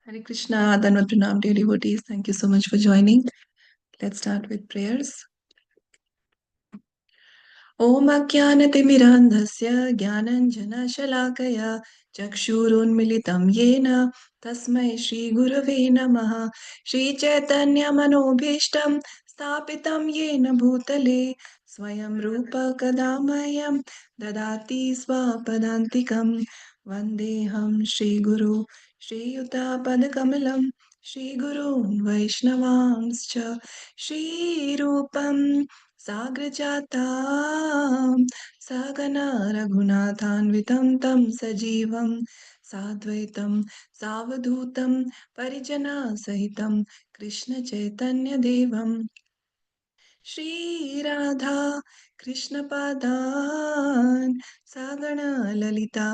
Hare Krishna, Dhanvat Pranam, dear devotees. Thank you so much for joining. Let's start with prayers. ॐ अज्ञानतिमिरान्धस्य ज्ञानञ्जनशलाकया चक्षुरुन्मिलितं येन तस्मै श्रीगुरवे नमः। श्रीचैतन्यमनोभीष्टं स्थापितं येन भूतले स्वयं रूप कदा मह्यं ददाति स्वपदान्तिकं। वन्देऽहं श्रीगुरु श्रीयुतापदकमलं श्रीगुरून् वैष्णवांश्च श्रीरूपं साग्रजातां सहगना रघुनाथान्वितं तं सजीवं साद्वैतं सावधूतं परिजनसहितं कृष्णचैतन्यदेवं श्रीराधा कृष्णपादान् सगणललिता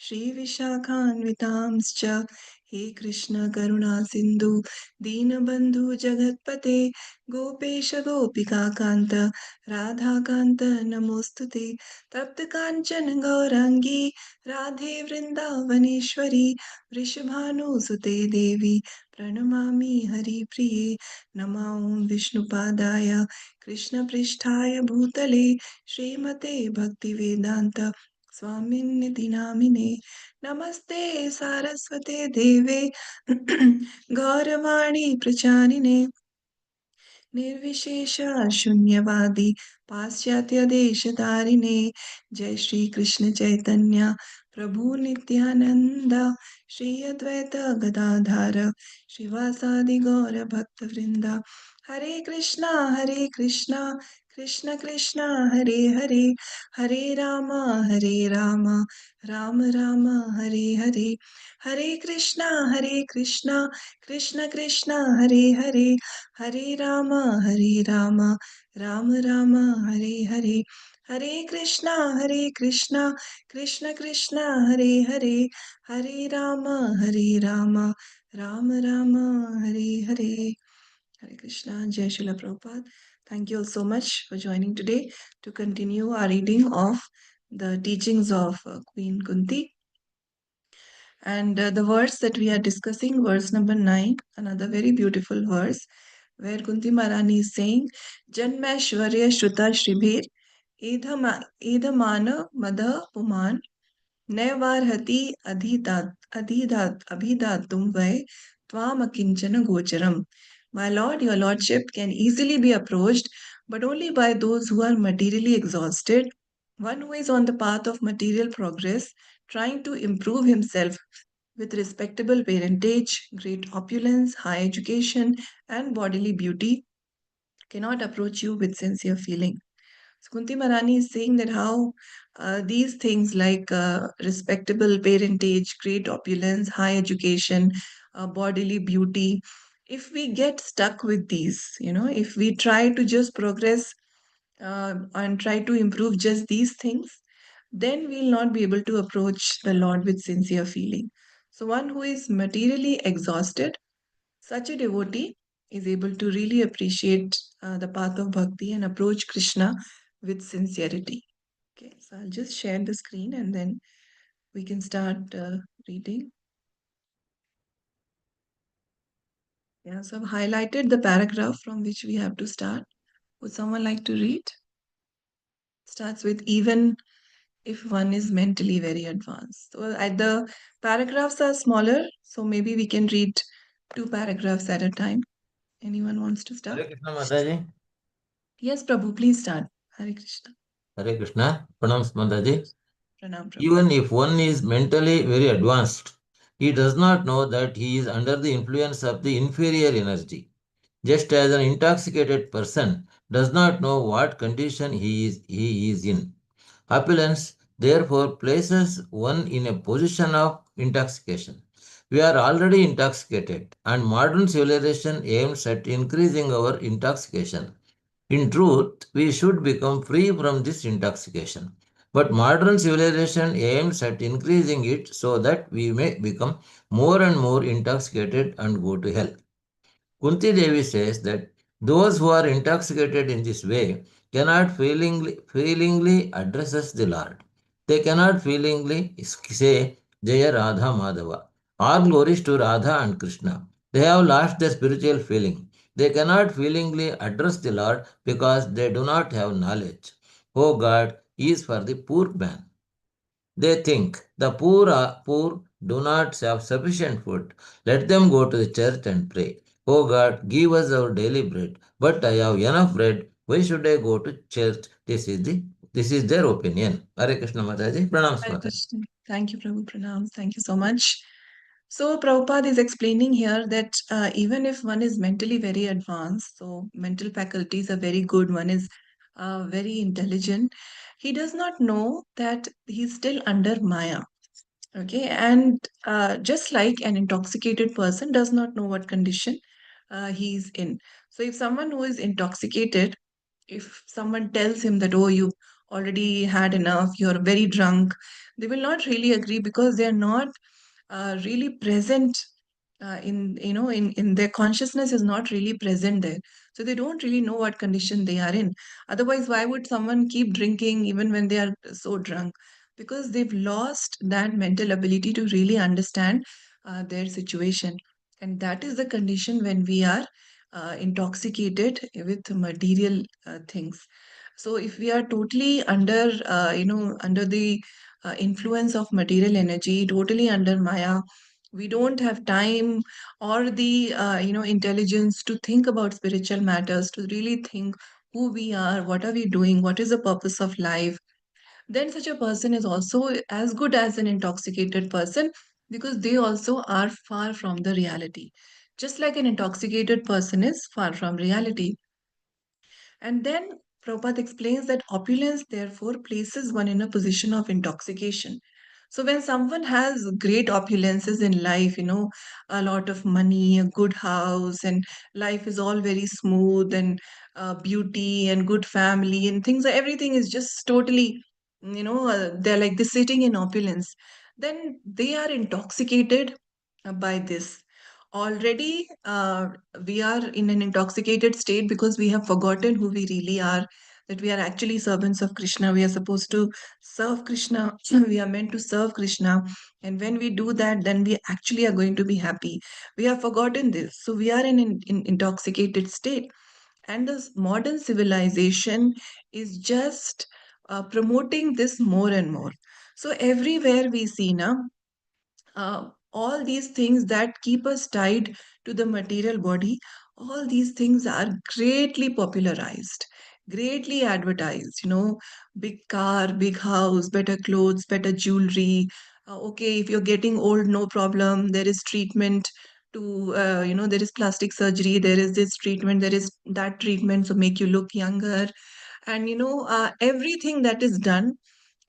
श्रीविशाखान्वितांश्च हे कृष्ण करुणा सिन्धु दीनबन्धु जगत्पते गोपेश गोपिकान्त राधाकान्त नमोऽस्तुते तप्तकाञ्चन गौराङ्गी राधे वृन्दावनेश्वरी वृषभानुसुते देवी प्रणमामि हरिप्रिये नमो विष्णुपादाय कृष्णपृष्ठाय भूतले श्रीमते भक्तिवेदान्त स्वामिन्निति नामिने नमस्ते सारस्वते देवे गौरवाणी प्रचारिणे निर्विशेष शून्यवादी पाश्चात्य देशतारिणे जय श्री कृष्ण चैतन्य प्रभु नित्यानंद श्री अद्वैत गदाधार श्रीवासादि गौर भक्त वृंदा हरे Krishna Krishna Krishna Hare Hare Hare Ram Ram Ram Hare Hare Hare Krishna Krishna Krishna Hare Hare Hare Ram Ram Ram Hare Hare Hare Krishna Krishna Krishna Hare Hare Hare Ram Ram Ram Hare Hare Hare Krishna, Jai Srila Prabhupada. Thank you all so much for joining today to continue our reading of the teachings of Queen Kunti. And the verse that we are discussing, verse number 9, another very beautiful verse, where Kunti Maharani is saying, Janmashwarya Shruta Shribhir Edhamana Madha Puman Nevarhati Abhidatum Vai Tvam Akinchana Gocharam. My Lord, your Lordship can easily be approached, but only by those who are materially exhausted. One who is on the path of material progress, trying to improve himself with respectable parentage, great opulence, high education, and bodily beauty, cannot approach you with sincere feeling. So Kunti Marani is saying that how these things like respectable parentage, great opulence, high education, bodily beauty, if we get stuck with these, if we try to just progress and try to improve just these things, then we'll not be able to approach the Lord with sincere feeling. So, one who is materially exhausted, such a devotee is able to really appreciate the path of bhakti and approach Krishna with sincerity. Okay, so I'll just share the screen and then we can start reading. Yeah, so I've highlighted the paragraph from which we have to start. Would someone like to read? Starts with even if one is mentally very advanced. So the paragraphs are smaller, so maybe we can read 2 paragraphs at a time. Anyone wants to start? Hare Krishna Mataji. Yes, Prabhu, please start. Hare Krishna. Hare Krishna. Pranams Mataji. Pranam, Prabhu. Even if one is mentally very advanced, he does not know that he is under the influence of the inferior energy. Just as an intoxicated person does not know what condition he is in. Opulence, therefore, places one in a position of intoxication. We are already intoxicated, and modern civilization aims at increasing our intoxication. In truth, we should become free from this intoxication. But modern civilization aims at increasing it so that we may become more and more intoxicated and go to hell. Kunti Devi says that those who are intoxicated in this way cannot feelingly addresses the Lord. They cannot feelingly say Jaya Radha Madhava All glories to Radha and Krishna. They have lost their spiritual feeling. They cannot feelingly address the Lord because they do not have knowledge. Oh God is for the poor man. They think the poor are poor do not have sufficient food. Let them go to the church and pray. Oh God, give us our daily bread. But I have enough bread. Why should I go to church? This is their opinion. Hare Krishna Mataji. Pranams Hare Mataji. Krishna. Thank you, Prabhu Pranam. Thank you so much. So, Prabhupada is explaining here that even if one is mentally very advanced, so mental faculties are very good, one is very intelligent, he does not know that he's still under Maya. Okay, and just like an intoxicated person does not know what condition he's in. So, if someone who is intoxicated, if someone tells him that, oh, you already had enough, you're very drunk, they will not really agree because they are not really present in in their consciousness is not really present there, so they don't really know what condition they are in. Otherwise, why would someone keep drinking even when they are so drunk? Because they've lost that mental ability to really understand their situation, and that is the condition when we are intoxicated with material things. So if we are totally under under the influence of material energy, totally under Maya, we don't have time or the intelligence to think about spiritual matters, to really think who we are, what are we doing, what is the purpose of life. Then such a person is also as good as an intoxicated person, because they also are far from the reality, just like an intoxicated person is far from reality. And then Prabhupada explains that opulence therefore places one in a position of intoxication. So when someone has great opulences in life, a lot of money, a good house, and life is all very smooth, and beauty and good family and things, everything is just totally, they're like this sitting in opulence, then they are intoxicated by this. Already, we are in an intoxicated state because we have forgotten who we really are, that we are actually servants of Krishna. We are supposed to serve Krishna. We are meant to serve Krishna. And when we do that, then we actually are going to be happy. We have forgotten this. So we are in an intoxicated state. And this modern civilization is just promoting this more and more. So everywhere we see now, all these things that keep us tied to the material body, all these things are greatly popularized, greatly advertised. Big car, big house, better clothes, better jewelry. Okay, if you're getting old, no problem. There is treatment to, there is plastic surgery, there is this treatment, there is that treatment, so make you look younger. And everything that is done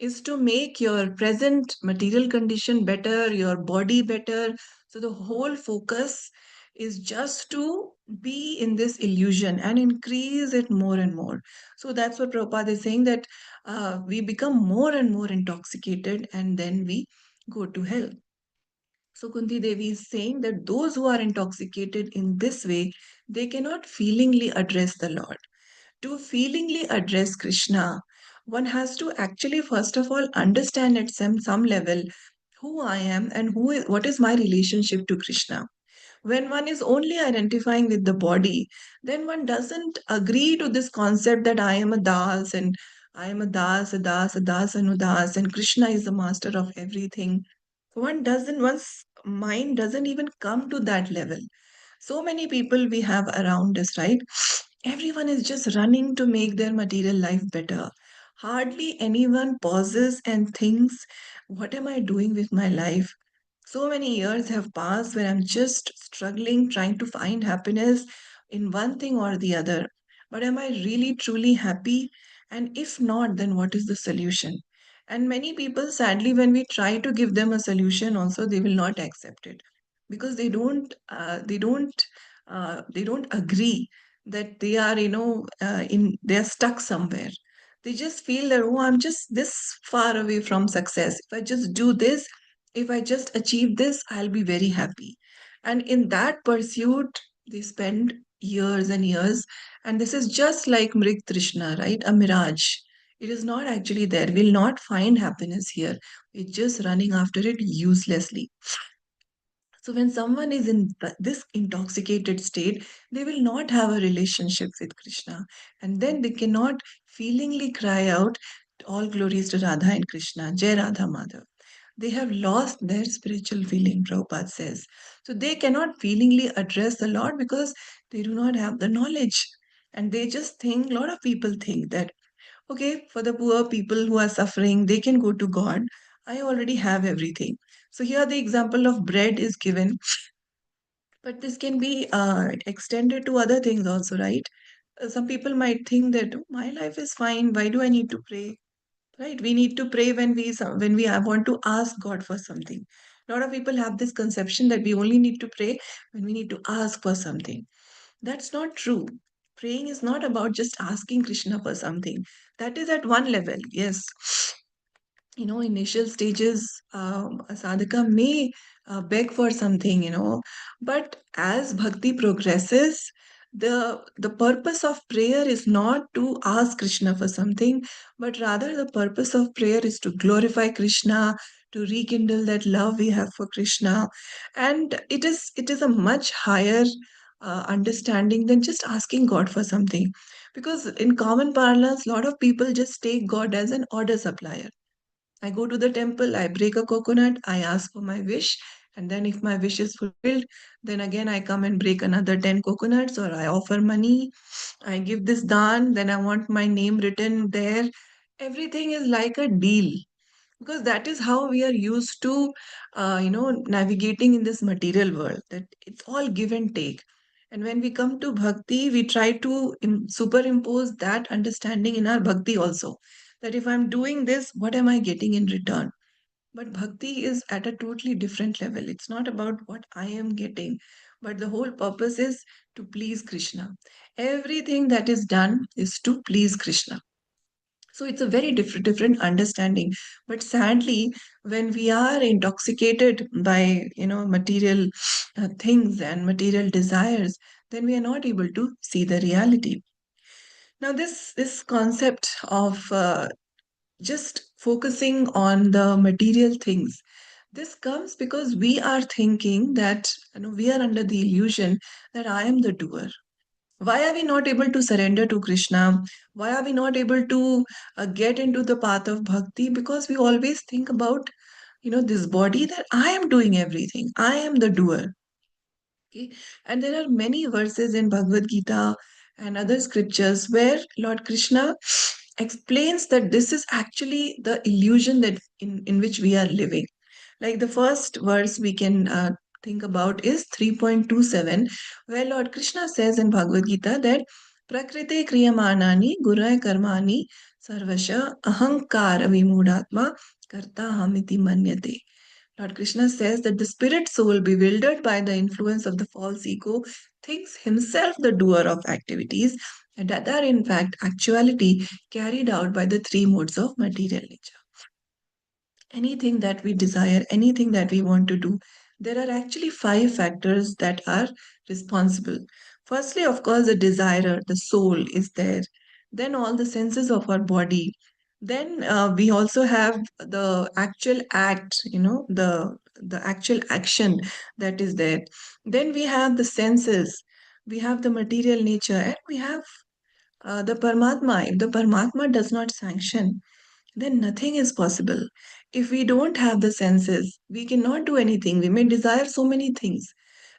is to make your present material condition better, your body better. So the whole focus is just to be in this illusion and increase it more and more. So that's what Prabhupada is saying, that we become more and more intoxicated and then we go to hell. So Kunti Devi is saying that those who are intoxicated in this way, they cannot feelingly address the Lord. To feelingly address Krishna, one has to actually, first of all, understand at some level who I am and what is my relationship to Krishna. When one is only identifying with the body, then one doesn't agree to this concept that I am a das, and I am a das, a das, a das, anudas, and Krishna is the master of everything. One's mind doesn't even come to that level. So many people we have around us, right? Everyone is just running to make their material life better. Hardly anyone pauses and thinks, what am I doing with my life? So many years have passed where I'm just struggling, trying to find happiness in one thing or the other. But am I really truly happy? And if not, then what is the solution? And many people, sadly, when we try to give them a solution, also they will not accept it, because they don't agree that they are, they are stuck somewhere. They just feel that, oh, I'm just this far away from success. If I just do this, if I just achieve this, I'll be very happy. And in that pursuit, they spend years and years. And this is just like Mrig Trishna, right? A mirage. It is not actually there. We'll not find happiness here. We're just running after it uselessly. So when someone is in this intoxicated state, they will not have a relationship with Krishna. And then they cannot feelingly cry out, all glories to Radha and Krishna, Jai Radha Madhav. They have lost their spiritual feeling, Prabhupada says. So they cannot feelingly address the Lord because they do not have the knowledge. And they just think, a lot of people think that, okay, for the poor people who are suffering, they can go to God. I already have everything. So here the example of bread is given, but this can be extended to other things also, right? Some people might think that, "Oh, my life is fine. Why do I need to pray?" Right? We need to pray when want to ask God for something. A lot of people have this conception that we only need to pray when we need to ask for something. That's not true. Praying is not about just asking Krishna for something. That is at one level, yes. Initial stages, a sadhaka may beg for something, but as bhakti progresses, the purpose of prayer is not to ask Krishna for something, but rather the purpose of prayer is to glorify Krishna, to rekindle that love we have for Krishna, and it is a much higher understanding than just asking God for something, because in common parlance, a lot of people just take God as an order supplier. I go to the temple, I break a coconut, I ask for my wish, and then if my wish is fulfilled, then again I come and break another 10 coconuts, or I offer money, I give this dan, then I want my name written there. Everything is like a deal, because that is how we are used to, navigating in this material world, that it's all give and take. And when we come to bhakti, we try to superimpose that understanding in our bhakti also. That if I'm doing this, what am I getting in return? But bhakti is at a totally different level. It's not about what I am getting, but the whole purpose is to please Krishna. Everything that is done is to please Krishna. So it's a very different understanding. But sadly, when we are intoxicated by material things and material desires, then we are not able to see the reality. Now, this concept of just focusing on the material things, this comes because we are thinking that we are under the illusion that I am the doer. Why are we not able to surrender to Krishna? Why are we not able to get into the path of bhakti? Because we always think about, this body, that I am doing everything. I am the doer. Okay? And there are many verses in Bhagavad Gita and other scriptures where Lord Krishna explains that this is actually the illusion that in which we are living. Like the first verse we can think about is 3.27, where Lord Krishna says in Bhagavad Gita that Prakrite kriyamanani guray karmani sarvasha ahankara vimudhatma karta hamiti manyate. Lord Krishna says that the spirit soul, bewildered by the influence of the false ego, thinks himself the doer of activities, and that are in fact actuality carried out by the three modes of material nature. Anything that we desire, anything that we want to do, there are actually five factors that are responsible. Firstly, of course, the desire, the soul is there. Then all the senses of our body. Then we also have the actual act, the actual action that is there. Then we have the senses. We have the material nature, and we have the Paramatma. If the Paramatma does not sanction, then nothing is possible. If we don't have the senses, we cannot do anything. We may desire so many things.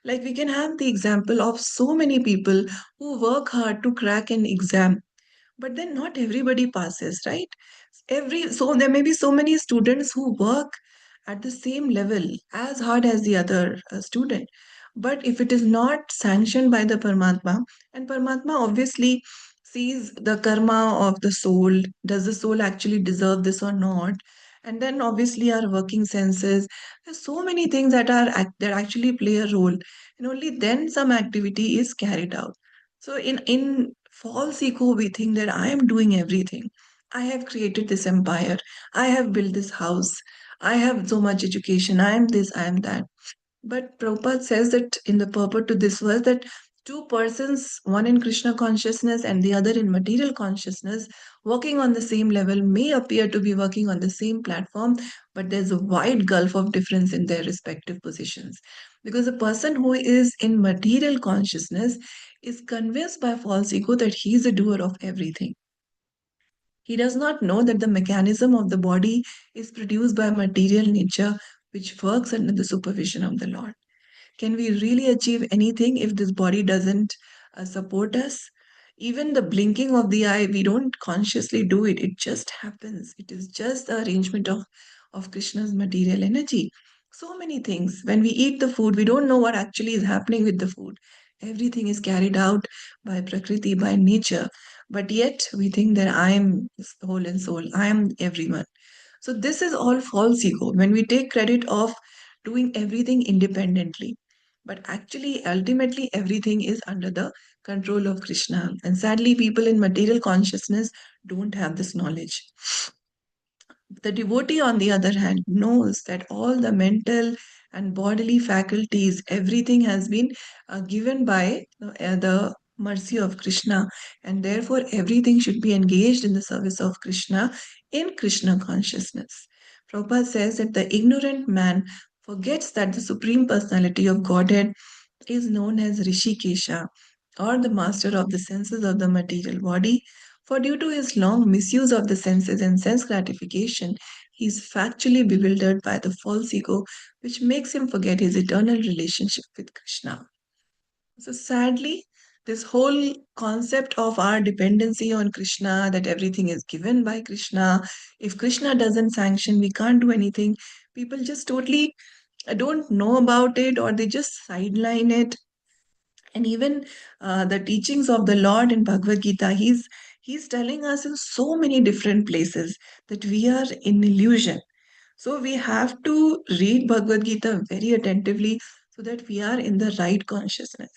Like we can have the example of so many people who work hard to crack an exam, but then not everybody passes, right? So there may be so many students who work at the same level as hard as the other student, but if it is not sanctioned by the Paramatma, and Paramatma obviously sees the karma of the soul, does the soul actually deserve this or not, and then obviously our working senses, there's so many things that actually play a role, and only then some activity is carried out. So in false ego, we think that I am doing everything. I have created this empire. I have built this house. I have so much education. I am this, I am that. But Prabhupada says that in the purport to this verse that Two persons, one in Krishna consciousness and the other in material consciousness, working on the same level may appear to be working on the same platform, but there's a wide gulf of difference in their respective positions. Because a person who is in material consciousness is convinced by false ego that he is a doer of everything. He does not know that the mechanism of the body is produced by material nature, which works under the supervision of the Lord. Can we really achieve anything if this body doesn't support us? Even the blinking of the eye, we don't consciously do it. It just happens. It is just the arrangement of Krishna's material energy. So many things. When we eat the food, we don't know what actually is happening with the food. Everything is carried out by Prakriti, by nature. But yet we think that I am whole and soul. I am everyone. So this is all false ego when we take credit of doing everything independently. But actually, ultimately, everything is under the control of Krishna. And sadly, people in material consciousness don't have this knowledge. The devotee, on the other hand, knows that all the mental and bodily faculties, everything has been given by the mercy of Krishna, and therefore everything should be engaged in the service of Krishna in Krishna consciousness. Prabhupada says that the ignorant man forgets that the Supreme Personality of Godhead is known as Rishikesha, or the master of the senses of the material body, for due to his long misuse of the senses and sense gratification, he is factually bewildered by the false ego, which makes him forget his eternal relationship with Krishna. So, sadly, this whole concept of our dependency on Krishna, that everything is given by Krishna, if Krishna doesn't sanction, we can't do anything. People just totally don't know about it, or they just sideline it. And even the teachings of the Lord in Bhagavad Gita, he's telling us in so many different places that we are in illusion. So we have to read Bhagavad Gita very attentively so that we are in the right consciousness.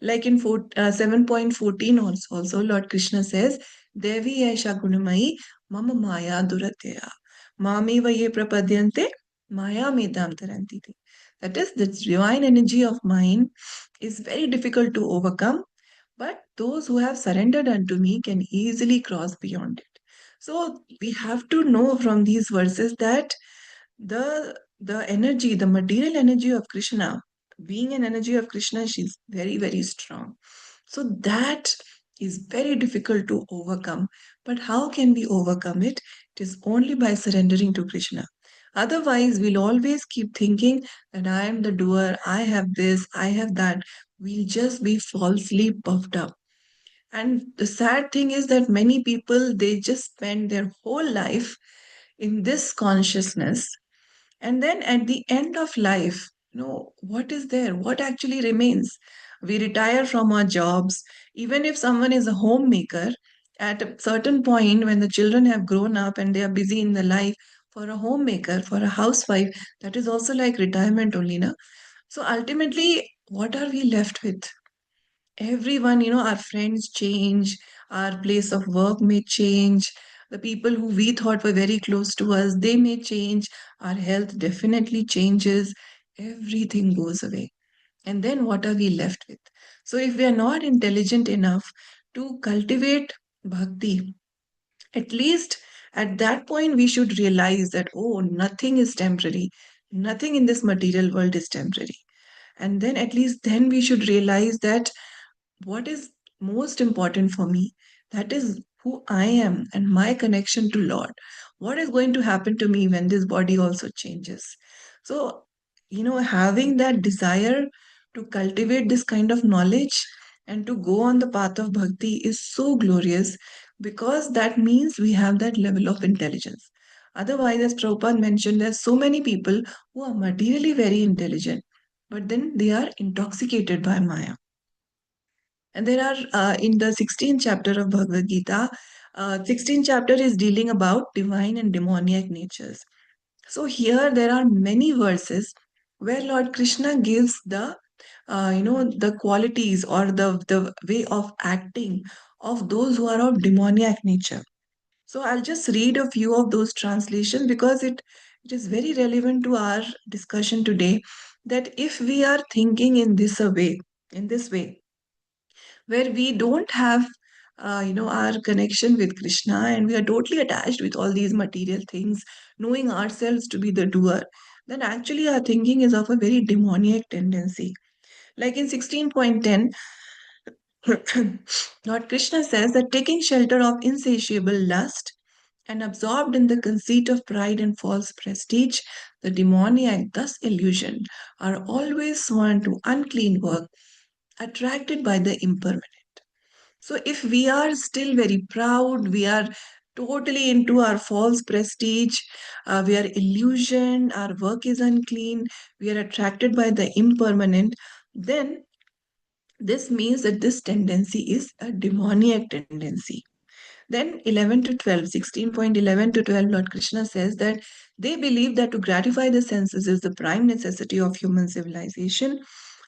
Like in 7.14 also, Lord Krishna says, Devi Aisha Gunamai Mama Maya Duratya Mami Vaye Prapadyante Maya Medam Taranti. That is, the divine energy of mine is very difficult to overcome, but those who have surrendered unto me can easily cross beyond it. So we have to know from these verses that the energy, the material energy of Krishna, being an energy of Krishna, she's very, very strong. So that is very difficult to overcome. But how can we overcome it? It is only by surrendering to Krishna. Otherwise, we'll always keep thinking that I am the doer, I have this, I have that. We'll just be falsely puffed up. And the sad thing is that many people, they just spend their whole life in this consciousness, and then at the end of life, what is there? What actually remains? We retire from our jobs. Even if someone is a homemaker, at a certain point when the children have grown up and they are busy in the life, for a homemaker, for a housewife, that is also like retirement only, na? So ultimately, what are we left with? Everyone, our friends change, our place of work may change, the people who we thought were very close to us, they may change, our health definitely changes, everything goes away. And then what are we left with? So if we are not intelligent enough to cultivate bhakti, at least at that point we should realize that, oh, nothing is temporary, nothing in this material world is temporary. And then at least then we should realize that what is most important for me, that is who I am and my connection to Lord. What is going to happen to me when this body also changes? So, having that desire to cultivate this kind of knowledge and to go on the path of bhakti is so glorious, because that means we have that level of intelligence. Otherwise, as Prabhupada mentioned, there's so many people who are materially very intelligent, but then they are intoxicated by Maya. And there are, in the 16th chapter of Bhagavad Gita, 16th chapter is dealing about divine and demoniac natures. So here there are many verses where Lord Krishna gives the qualities or the way of acting of those who are of demoniac nature. So I'll just read a few of those translations because it is very relevant to our discussion today, that if we are thinking in this way, where we don't have our connection with Krishna, and we are totally attached with all these material things, knowing ourselves to be the doer, then actually our thinking is of a very demoniac tendency. Like in 16.10, Lord Krishna says that taking shelter of insatiable lust and absorbed in the conceit of pride and false prestige, the demoniac, thus illusioned, are always sworn to unclean work, attracted by the impermanent. So if we are still very proud, we are totally into our false prestige, we are illusioned, our work is unclean, we are attracted by the impermanent, then this means that this tendency is a demoniac tendency. Then 11 to 12, 16.11 to 12, Lord Krishna says that they believe that to gratify the senses is the prime necessity of human civilization.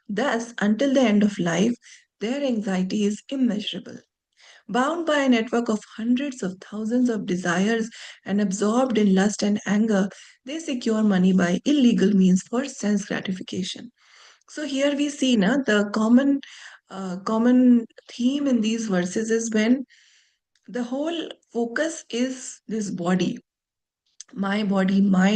Thus, until the end of life, their anxiety is immeasurable. Bound by a network of hundreds of thousands of desires and absorbed in lust and anger, they secure money by illegal means for sense gratification. So here we see na, the common theme in these verses is when the whole focus is this body, my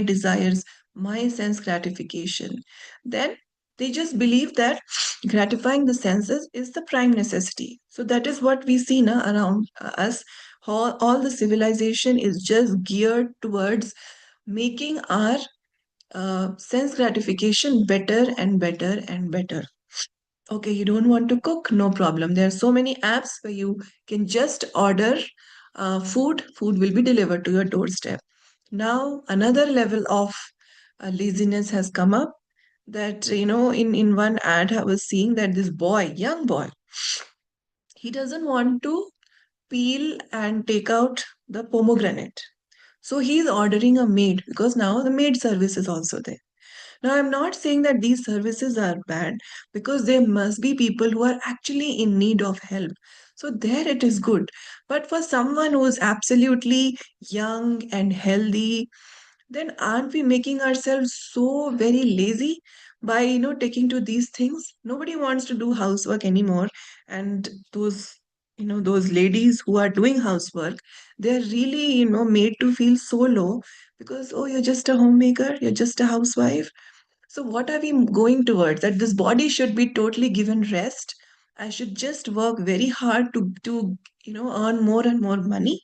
desires, my sense gratification. Then they just believe that gratifying the senses is the prime necessity. So that is what we see na, around us. All the civilization is just geared towards making our sense gratification better and better and better. Okay, you don't want to cook? No problem. There are so many apps where you can just order food. Food will be delivered to your doorstep. Now, another level of laziness has come up that, in one ad, I was seeing that this boy, young boy, he doesn't want to peel and take out the pomegranate. So he's ordering a maid because now the maid service is also there. Now, I'm not saying that these services are bad because there must be people who are actually in need of help. So, there it is good. But for someone who is absolutely young and healthy, then aren't we making ourselves so very lazy by taking to these things? Nobody wants to do housework anymore, and those ladies who are doing housework, they're really made to feel so low because, oh, you're just a homemaker, you're just a housewife. So what are we going towards? That this body should be totally given rest. I should just work very hard to earn more and more money,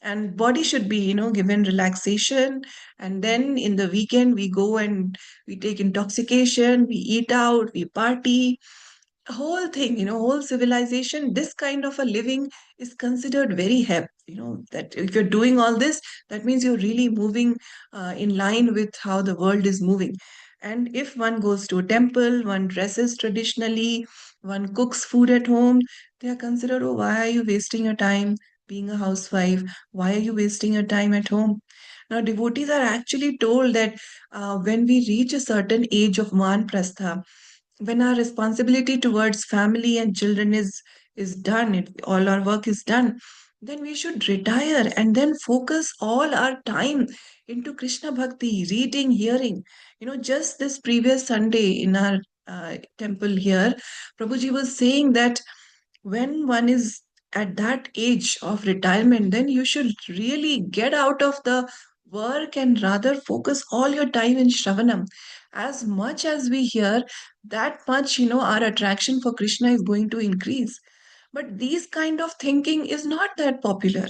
and body should be given relaxation, and then in the weekend we go and we take intoxication, we eat out, we party, whole thing, whole civilization, this kind of a living is considered very hep. That if you're doing all this, that means you're really moving in line with how the world is moving. And if one goes to a temple, one dresses traditionally, one cooks food at home, they are considered, oh, why are you wasting your time being a housewife? Why are you wasting your time at home? Now, devotees are actually told that when we reach a certain age of Vanprastha, when our responsibility towards family and children is done, all our work is done, then we should retire and then focus all our time into Krishna bhakti, reading, hearing. Just this previous Sunday in our temple here, Prabhuji was saying that when one is at that age of retirement, then you should really get out of the work and rather focus all your time in Shravanam. As much as we hear, that much, our attraction for Krishna is going to increase. But these kind of thinking is not that popular.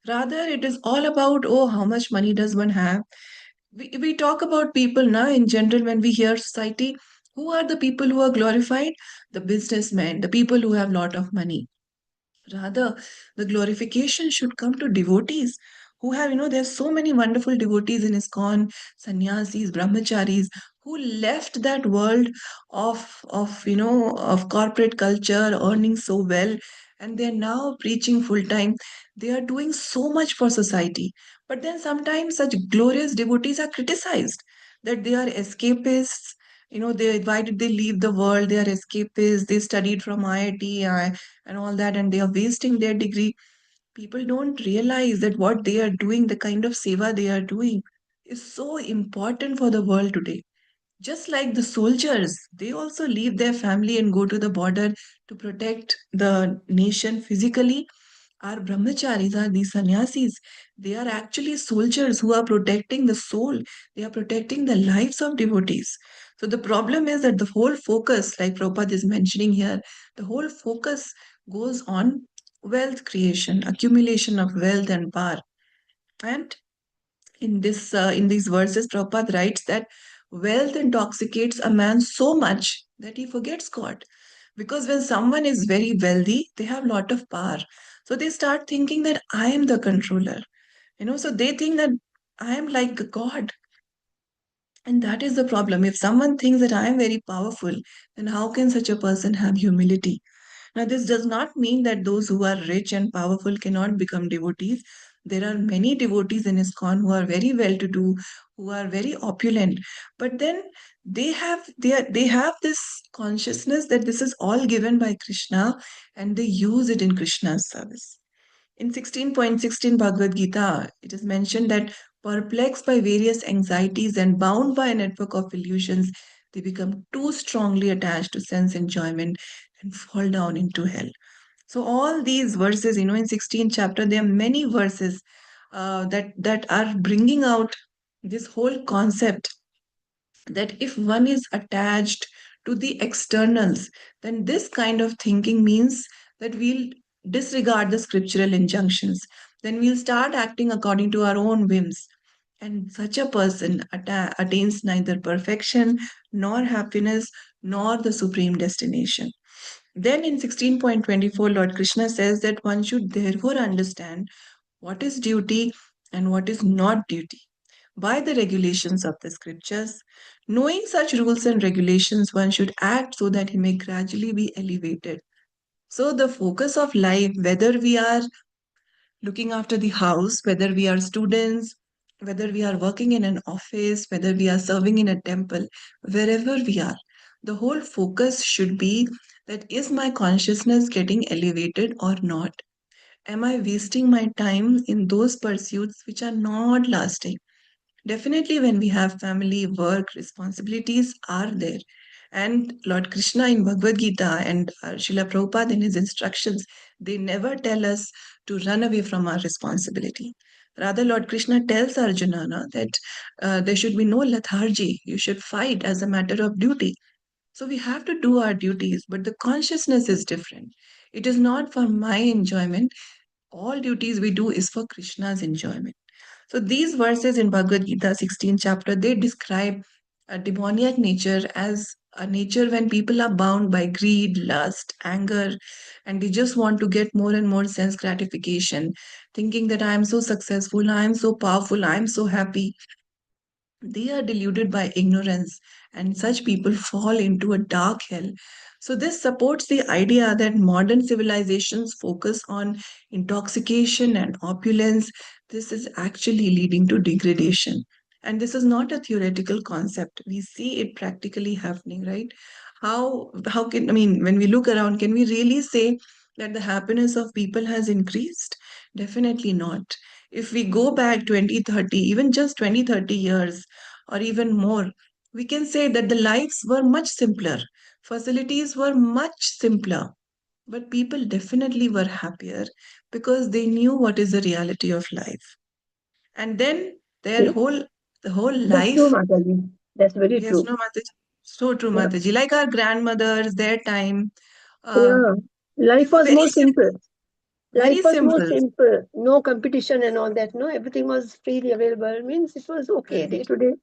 Rather, it is all about, oh, how much money does one have? We talk about people now in general when we hear society. Who are the people who are glorified? The businessmen, the people who have lot of money. Rather, the glorification should come to devotees who have, there's so many wonderful devotees in ISKCON, sannyasis, brahmacharis, who left that world of corporate culture, earning so well, and they're now preaching full time. They are doing so much for society. But then sometimes such glorious devotees are criticized that they are escapists. Why did they leave the world? They are escapists. They studied from IIT, and all that, and they are wasting their degree. People don't realize that what they are doing, the kind of seva they are doing, is so important for the world today. Just like the soldiers, they also leave their family and go to the border to protect the nation physically. Our brahmacharis are these sannyasis. They are actually soldiers who are protecting the soul. They are protecting the lives of devotees. So the problem is that the whole focus, like Prabhupada is mentioning here, the whole focus goes on wealth creation, accumulation of wealth and power. And in these verses, Prabhupada writes that wealth intoxicates a man so much that he forgets God. Because when someone is very wealthy, they have a lot of power. So they start thinking that I am the controller. So they think that I am like a God. And that is the problem. If someone thinks that I am very powerful, then how can such a person have humility? Now, this does not mean that those who are rich and powerful cannot become devotees. There are many devotees in ISKCON who are very well to do, who are very opulent. But then they have this consciousness that this is all given by Krishna and they use it in Krishna's service. In 16.16 Bhagavad Gita, it is mentioned that perplexed by various anxieties and bound by a network of illusions, they become too strongly attached to sense enjoyment and fall down into hell. So all these verses, in 16th chapter, there are many verses that are bringing out this whole concept that if one is attached to the externals, then this kind of thinking means that we'll disregard the scriptural injunctions. Then we'll start acting according to our own whims. And such a person attains neither perfection, nor happiness, nor the supreme destination. Then in 16.24, Lord Krishna says that one should therefore understand what is duty and what is not duty by the regulations of the scriptures. Knowing such rules and regulations, one should act so that he may gradually be elevated. So, the focus of life, whether we are looking after the house, whether we are students, whether we are working in an office, whether we are serving in a temple, wherever we are, the whole focus should be that is my consciousness getting elevated or not? Am I wasting my time in those pursuits which are not lasting? Definitely, when we have family, work, responsibilities are there. And Lord Krishna in Bhagavad Gita and Srila Prabhupada in his instructions, they never tell us to run away from our responsibility. Rather, Lord Krishna tells Arjuna that there should be no lethargy. You should fight as a matter of duty. So we have to do our duties, but the consciousness is different. It is not for my enjoyment. All duties we do is for Krishna's enjoyment. So these verses in Bhagavad Gita 16th chapter, they describe a demoniac nature as a nature when people are bound by greed, lust, anger, and they just want to get more and more sense gratification, thinking that I am so successful, I am so powerful, I am so happy. They are deluded by ignorance, and such people fall into a dark hell. So, this supports the idea that modern civilizations focus on intoxication and opulence. This is actually leading to degradation. And this is not a theoretical concept. We see it practically happening, right? How can, I mean, when we look around, can we really say that the happiness of people has increased? Definitely not. If we go back 20, 30, even just 20, 30 years, or even more, we can say that the lives were much simpler, facilities were much simpler, but people definitely were happier because they knew what is the reality of life. And then Yes, the whole that's true, life, Mataji. That's very yes, true. no, Mataji, so true, Yeah. Mataji. Like our grandmothers, their time, uh, Yeah. Life was very more simple, simple. Life very was more simple. simple. No competition and all that. No, everything was freely available. Means it was okay day Correct. to day.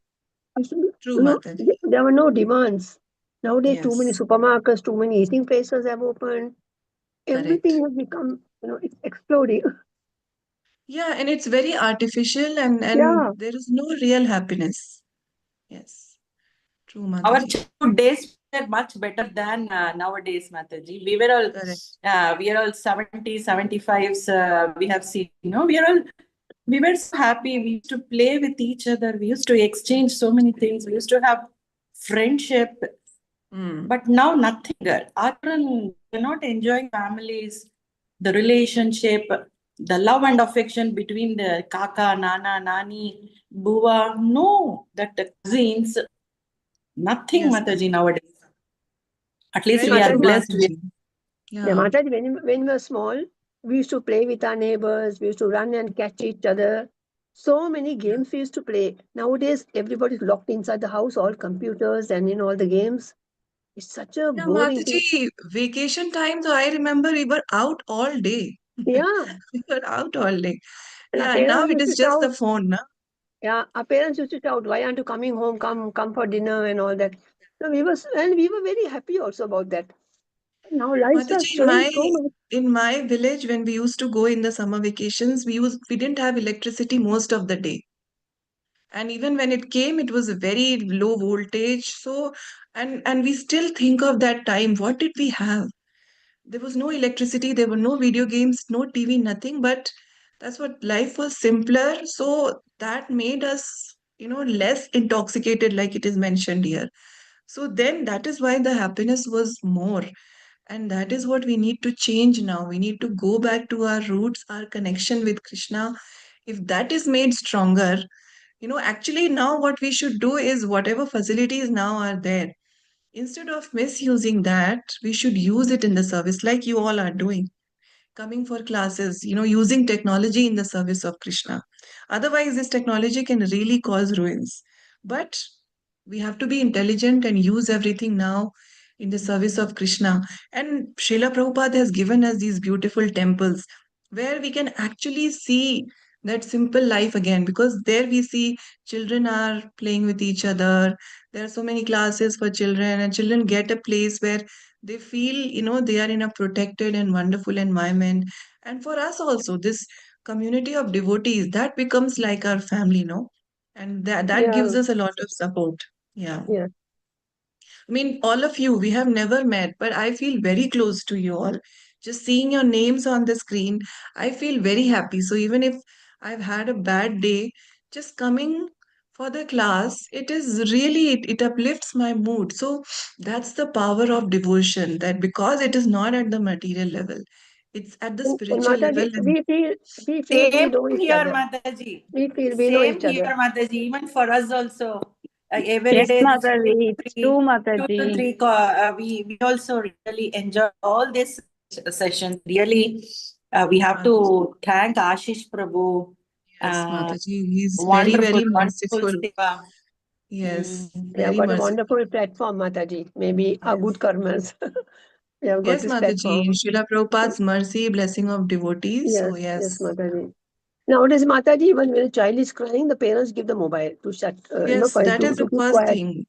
True, Mataji. There were no demands. Nowadays, too many Yes, supermarkets, too many eating places have opened. Everything correct. has become, it's exploding. Yeah, and it's very artificial and Yeah. there is no real happiness. Yes, true, Our Mataji. childhood days were much better than nowadays, Mataji. Correct. We are all 70s, 75s. We have seen, we were so happy. We used to play with each other. We used to exchange so many things. We used to have friendship. Mm. But now nothing. Our children, they're not enjoying families, the relationship, the love and affection between the kaka, nana, nani, buva. No, that the cousins, Nothing, Yes, Mataji, nowadays. At least very we are true, blessed with. Mataji. Yeah, Yeah. Mataji, when we were small, we used to play with our neighbors. We used to run and catch each other. So many games we used to play. Nowadays, everybody's locked inside the house, all computers and in all the games. It's such a Yeah, boring thing. Mataji, vacation time, so I remember we were out all day. Yeah, We were out all day. and our Yeah, and now parents it used is to just the shout. phone, na? Yeah, our parents used to shout, "Why aren't you coming home? Come for dinner and all that." So we were very happy also about that. Now lives have Mataji, changed so much. in my village, when we used to go in the summer vacations, we didn't have electricity most of the day. And even when it came, it was a very low voltage. So, and we still think of that time. What did we have? There was no electricity, there were no video games, no TV, nothing. But that's what life was simpler. So that made us, less intoxicated, like it is mentioned here. So then that is why the happiness was more. And that is what we need to change now. We need to go back to our roots, our connection with Krishna. If that is made stronger, actually now what we should do is whatever facilities now are there, instead of misusing that, we should use it in the service like you all are doing, coming for classes, using technology in the service of Krishna. Otherwise, this technology can really cause ruins. But we have to be intelligent and use everything now in the service of Krishna. And Srila Prabhupada has given us these beautiful temples where we can actually see that simple life again, because there we see children are playing with each other. There are so many classes for children, and children get a place where they feel, they are in a protected and wonderful environment. And for us also, this community of devotees, that becomes like our family, no? And that Yeah, gives us a lot of support. Yeah. yeah. I mean, all of you, we have never met, but I feel very close to you all. Just seeing your names on the screen, I feel very happy. So even if I've had a bad day, just coming for the class, it is really, it uplifts my mood. So that's the power of devotion, that because it is not at the material level, it's at the And spiritual level. Mataji, And we feel we Same know each here, other. Mataji. We know Same each here, other. Mataji. Even for us also, every Yes, day this Mataji, it's true, two to Mataji. three. We also really enjoy all these sessions. Really, we have Mataji, to thank Ashish Prabhu. yes, Uh, Mataji, he's very, wonderful, very wonderful merciful. seva. Yes, Mm. We have very got a merciful. wonderful platform, Mataji. Maybe our good Yes. karmas. We have got Yes, this Mataji, platform. Srila Prabhupada's mercy, blessing of devotees. So, Yes, yes, Mataji. Nowadays, Mataji, even when a child is crying, the parents give the mobile to shut, yes, for him that is the to keep first quiet. thing.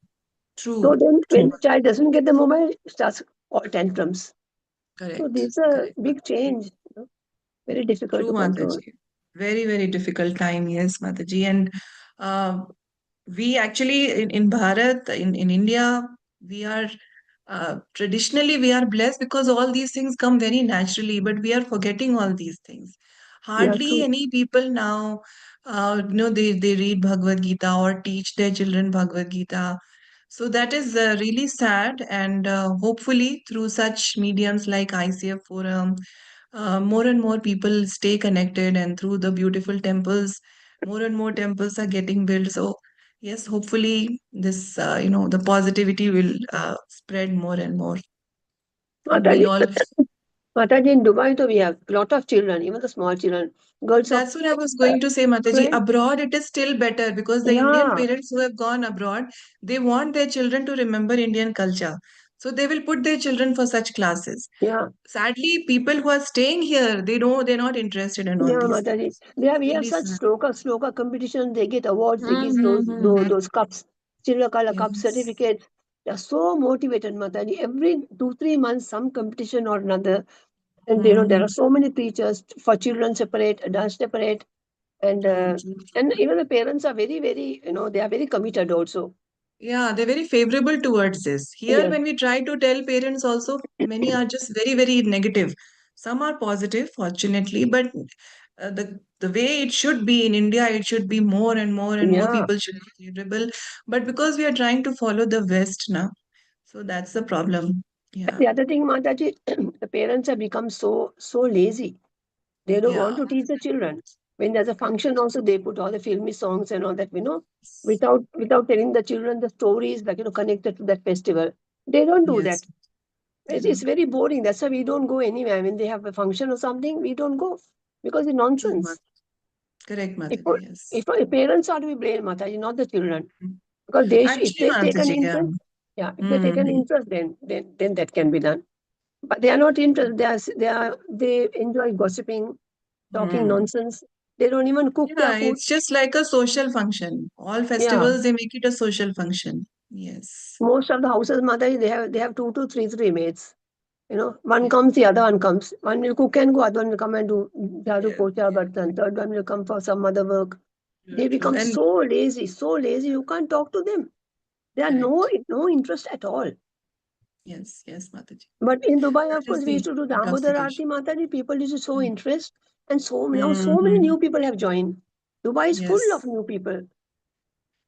So True, then, when true, the child doesn't get the mobile, starts all tantrums. So correct, this is a correct, big Mataji. change. Very difficult True, to control. Mataji. Very, very difficult time, yes, Mataji. And uh, we actually, in Bharat, in India, we are traditionally we are blessed because all these things come very naturally, but we are forgetting all these things. Yeah, Hardly true. any people now, they read Bhagavad Gita or teach their children Bhagavad Gita. So that is really sad, and hopefully through such mediums like ICF Forum, more and more people stay connected, and through the beautiful temples, more and more temples are getting built. So yes, hopefully this, the positivity will spread more and more, and we'll Mataji, all. Mataji, in Dubai, though, we have lot of children, even the small children, girls of That's what I was uh, going to say, Mataji. 20. Abroad, it is still better because the Indian Yeah, parents who have gone abroad, they want their children to remember Indian culture. So they will put their children for such classes. yeah, Sadly, people who are staying here, they know they're not interested in all yeah, these Mataji. things. We have Really such sad. sloka competition. They get awards. They give Mm-hmm. those cups, silver color cup Yes. certificates. They are so motivated, Mataji. Every 2 3 months, some competition or another. And there are Mm-hmm. so many teachers for children separate, adults separate, and True, true, and true. even the parents are very, very, they are very committed also. Yeah, they're very favorable towards this. Here, Yes, when we try to tell parents, also, many are just very, very negative. Some are positive, fortunately, but the way it should be in India, it should be more and more yeah. people should be favorable. But because we are trying to follow the West now, so that's the problem. Yeah. The other thing, Mataji, the parents have become so lazy. They don't want Yeah. to teach the children. When there's a function also, they put all the filmy songs and all that, without telling the children the stories, like, connected to that festival. They don't do that. Yes. It's very boring. That's why we don't go anywhere. When they have a function or something, we don't go because it's True, nonsense. correct, If, Mataji, yes. if parents are to be blamed, Mataji, not the children, Mm. because if Actually, they take an Mataji, yeah. interest, yeah, if they take an Mm-hmm. interest, then that can be done. But they are not interested. They enjoy gossiping, talking Mm. nonsense. They don't even cook their Yeah, food. it's just like a social function. All Yeah, festivals, they make it a social function. Yes. most of the houses, Mataji, they have two to three maids. One Yeah, comes, the other one comes. One will cook and go, other one will come and do jharu, yeah, pocha, bartan. Third one will come for some other work. true, They true. become And so lazy. You can't talk to them. They are no correct. no interest at all. Yes, yes, Mataji. But in Dubai, That of is course, we the used to do Damodar intoxication. Aarti Mataji. People used to show Mm. interest, and now so many Mm-hmm. new people have joined. Dubai is full of Yes. new people.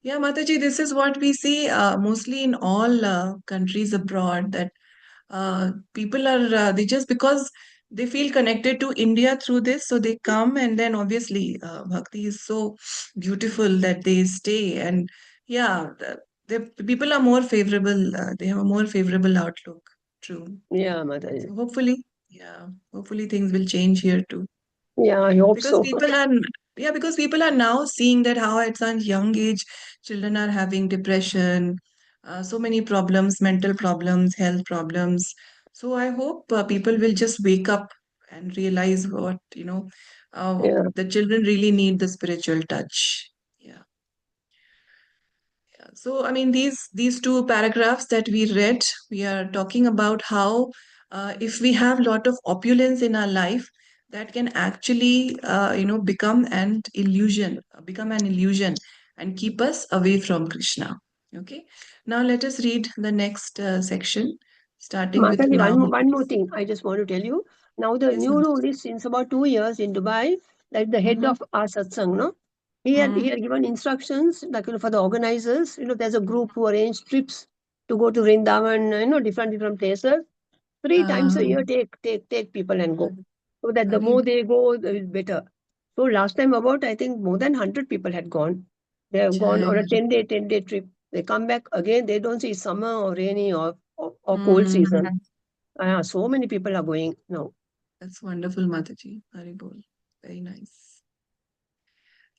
Yeah, Mataji, this is what we see mostly in all countries abroad, that people are, they just because they feel connected to India through this, so they come, and then obviously Bhakti is so beautiful that they stay. And yeah, the people are more favorable, they have a more favorable outlook. True. Yeah, Mataji. So hopefully, yeah, hopefully things will change here too. Yeah, I hope Because so. people are, yeah, because people are now seeing that how at such young age children are having depression, so many problems, mental problems, health problems. So I hope people will just wake up and realize what, Yeah, the children really need the spiritual touch. Yeah. So, I mean, these two paragraphs that we read, we are talking about how if we have lot of opulence in our life, that can actually, become an illusion, and keep us away from Krishna. Okay. Now let us read the next section, starting with Mataji, now. one more thing I just want to tell you. Now the Yes, new ma'am. rule is since about 2 years in Dubai, that the head Mm-hmm. of our satsang, no, he had given instructions, like, for the organizers. There's a group who arrange trips to go to Vrindavan, different places. Three times a Uh, year, take people and go, so that the more Hari. they go, the better. So last time, about, I think, more than 100 people had gone. They have gone on a Jai. 10-day trip. They come back again. They don't see summer or rainy or cold season. Mm, So many people are going now. that's wonderful, Mataji. Hari bol. Very nice.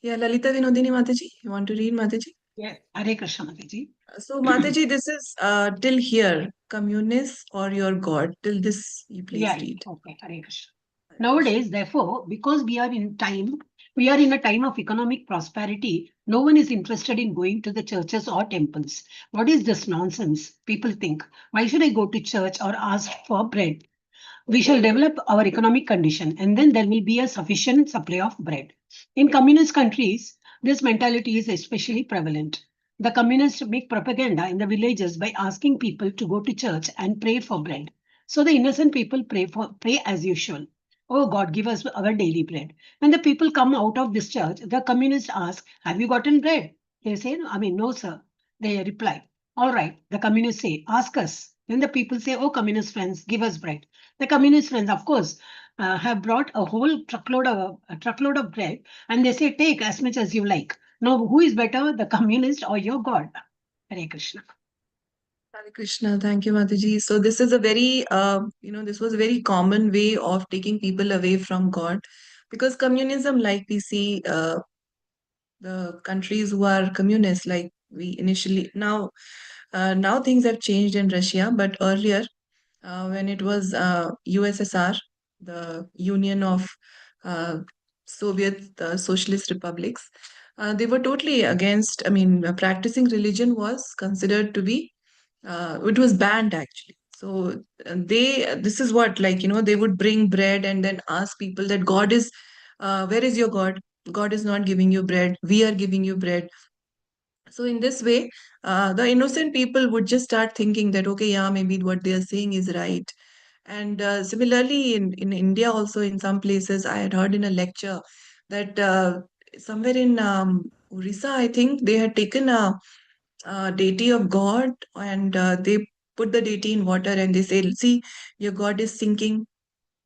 Yeah, Lalita Vinodini Mataji, you want to read Mataji? Yeah, Hare Krishna Mataji. So Mataji, this is till here, communists or your God. Till this, you please Yeah, read. okay, Hare Krishna. Hare Krishna. Nowadays, therefore, because we are in a time of economic prosperity, no one is interested in going to the churches or temples. What is this nonsense? People think, why should I go to church or ask for bread? We shall develop our economic condition and then there will be a sufficient supply of bread. In communist countries, this mentality is especially prevalent. The communists make propaganda in the villages by asking people to go to church and pray for bread. So the innocent people pray as usual. Oh God, give us our daily bread. When the people come out of this church, the communists ask, have you gotten bread? They say, no, sir. They reply, all right. The communists say, ask us. Then the people say, oh, communist friends, give us bread. The communist friends, of course, have brought a truckload of bread, and they say, take as much as you like. Now, who is better, the communist or your God? Hare Krishna. Hare Krishna. Thank you, Mataji. So this is a very, this was a very common way of taking people away from God, because communism, like we see, the countries who are communists, like we initially now things have changed in Russia, but earlier, when it was USSR, the Union of uh, Soviet Socialist Republics, they were totally against. I mean, practicing religion was considered to be, it was banned actually. So this is what, like, they would bring bread and then ask people that where is your God? God is not giving you bread. We are giving you bread. So in this way, the innocent people would just start thinking that, okay, yeah, maybe what they are saying is right. And similarly, in India also, in some places, I had heard in a lecture that somewhere in Orissa, I think they had taken a deity of God, and they put the deity in water, and they say, see, your God is sinking.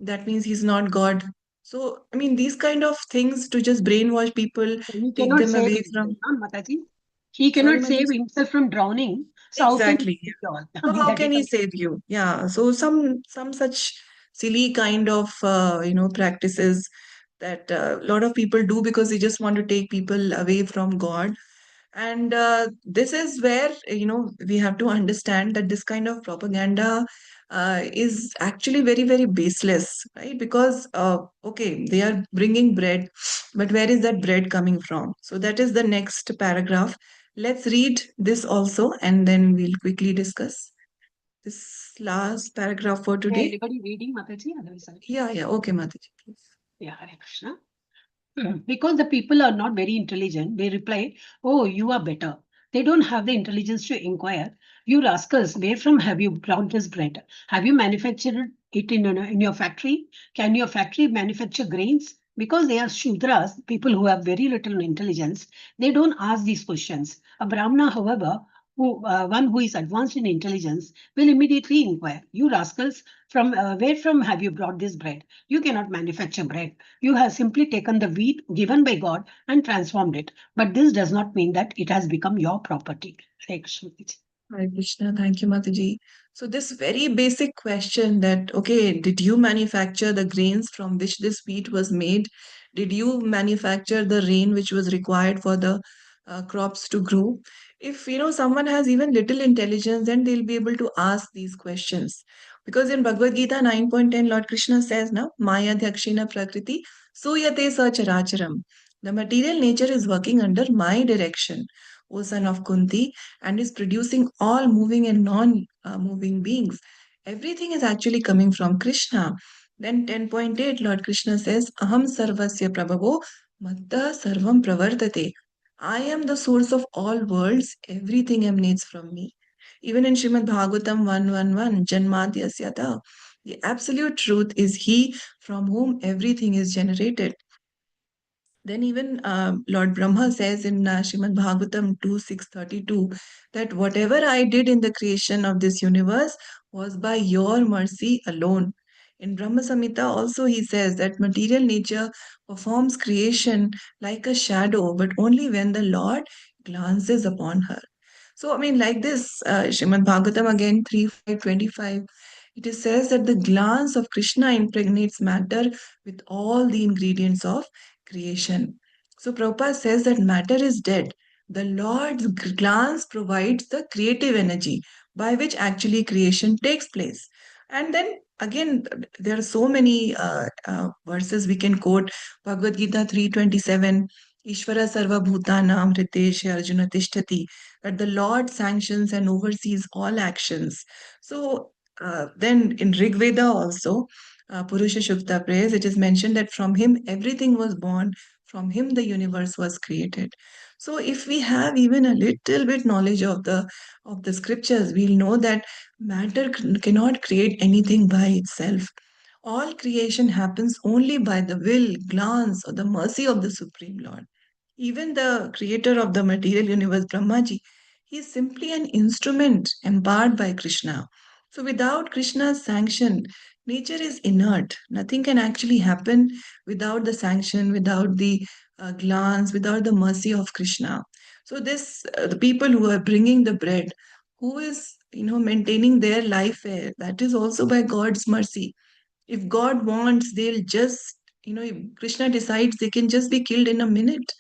That means he's not God. So, I mean, these kind of things to just brainwash people, He take cannot them save away himself, from. huh, Mataji? He Sorry, cannot save Mataji. himself from drowning. So how can he Exactly. save you all? So how That can is he how. save you? Yeah. So some such silly kind of practices that a lot of people do because they just want to take people away from God. And this is where, we have to understand that this kind of propaganda is actually very, very baseless, right? Because, okay, they are bringing bread, but where is that bread coming from? So that is the next paragraph. Let's read this also, and then we'll quickly discuss this last paragraph for Hey, today. anybody reading, Mataji? Otherwise, Yeah, yeah. Okay, Mataji, please. yeah, Hare Krishna. Because the people are not very intelligent, they reply, "Oh, you are better." They don't have the intelligence to inquire. You rascals, where from have you brought this bread? Have you manufactured it in your factory? Can your factory manufacture grains? Because they are Shudras, people who have very little intelligence, they don't ask these questions. A Brahmana, however, one who is advanced in intelligence, will immediately inquire, "You rascals, from where from have you brought this bread? You cannot manufacture bread. You have simply taken the wheat given by God and transformed it. But this does not mean that it has become your property." Hare Krishna. Hare Krishna, thank you, Mataji. So this very basic question that, okay, did you manufacture the grains from which this wheat was made? Did you manufacture the rain which was required for the crops to grow? If, someone has even little intelligence, then they'll be able to ask these questions. Because in Bhagavad Gita 9.10, Lord Krishna says, now, Maya Dhakshina Prakriti, Suyate Sacharacharam. The material nature is working under my direction, O son of Kunti, and is producing all moving and non moving beings. Everything is actually coming from Krishna. Then 10.8, Lord Krishna says, Aham sarvasya prabhavo matta sarvam pravartate. I am the source of all worlds, everything emanates from me. Even in Srimad Bhagavatam 111, Janmadhyasyata, the absolute truth is He from whom everything is generated. Then even Lord Brahma says in Srimad Bhagavatam 2:632 that whatever I did in the creation of this universe was by your mercy alone. In Brahma Samhita also he says that material nature performs creation like a shadow, but only when the Lord glances upon her. So, I mean, like this, Srimad Bhagavatam again 3:525, it is says that the glance of Krishna impregnates matter with all the ingredients of creation. So, Prabhupada says that matter is dead. The Lord's glance provides the creative energy by which actually creation takes place. And then again, there are so many verses we can quote. Bhagavad Gita 3:27, Ishvara Sarva Bhutanam Hritesha Arjuna Tishtati, that the Lord sanctions and oversees all actions. So then in Rig Veda also, Purusha Shukta prays, it is mentioned that from him everything was born, from him the universe was created. So if we have even a little bit knowledge of the scriptures, we'll know that matter cannot create anything by itself. All creation happens only by the will, glance, or the mercy of the Supreme Lord. Even the creator of the material universe, Brahmaji, he is simply an instrument empowered by Krishna. So, without Krishna's sanction, nature is inert. Nothing can actually happen without the sanction, without the glance, without the mercy of Krishna. So, the people who are bringing the bread, who is maintaining their life air, that is also by God's mercy. If God wants, they'll just, if Krishna decides, they can just be killed in a minute,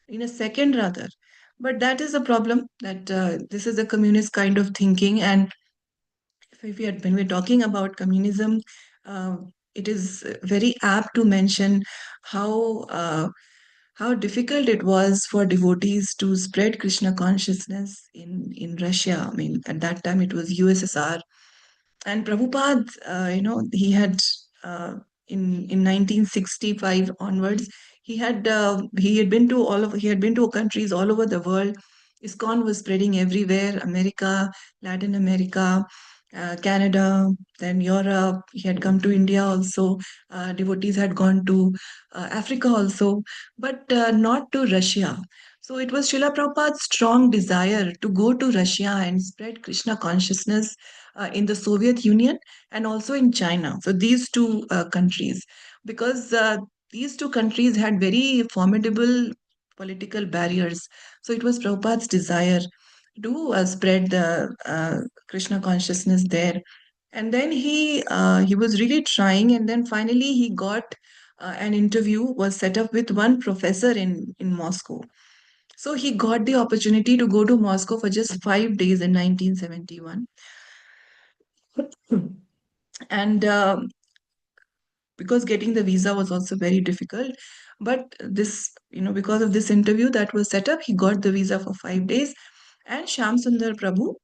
in a second rather. But that is a problem that this is a communist kind of thinking. And when we're talking about communism, uh, it is very apt to mention how how difficult it was for devotees to spread Krishna consciousness in Russia. I mean, at that time it was USSR, and Prabhupada, he had in 1965 onwards, he had been to countries all over the world. ISKCON was spreading everywhere: America, Latin America, Canada, then Europe. He had come to India also. Devotees had gone to Africa also, but not to Russia. So it was Srila Prabhupada's strong desire to go to Russia and spread Krishna consciousness in the Soviet Union and also in China. So these two countries, because these two countries had very formidable political barriers. So it was Prabhupada's desire to spread the Krishna consciousness there. And then he was really trying, and then finally he got an interview was set up with one professor in Moscow. So he got the opportunity to go to Moscow for just 5 days in 1971. And because getting the visa was also very difficult. But this, because of this interview that was set up, he got the visa for 5 days. And Sham Sundar Prabhu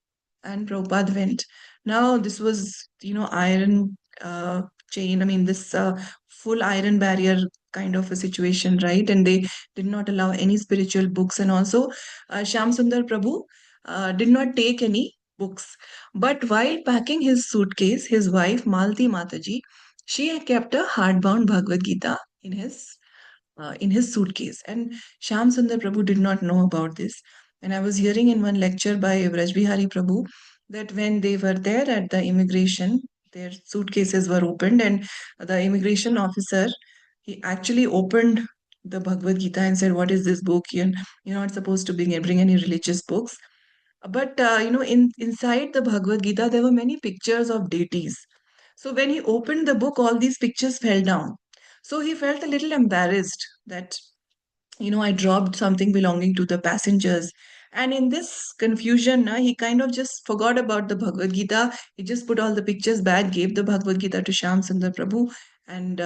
and Prabhupada went. Now, this was, iron chain. I mean, this full iron barrier kind of a situation, right? And they did not allow any spiritual books. And also, Sham Sundar Prabhu did not take any books. But while packing his suitcase, his wife, Malti Mataji, she had kept a hardbound Bhagavad Gita in his suitcase. And Sham Sundar Prabhu did not know about this. And I was hearing in one lecture by Vrajbihari Prabhu that when they were there at the immigration, their suitcases were opened, and the immigration officer, he actually opened the Bhagavad Gita and said, "What is this book? You're not supposed to bring any religious books." But inside the Bhagavad Gita, there were many pictures of deities. So when he opened the book, all these pictures fell down. So he felt a little embarrassed that I dropped something belonging to the passengers. And in this confusion, he kind of just forgot about the Bhagavad Gita. He just put all the pictures back, gave the Bhagavad Gita to Sham Sundar Prabhu, and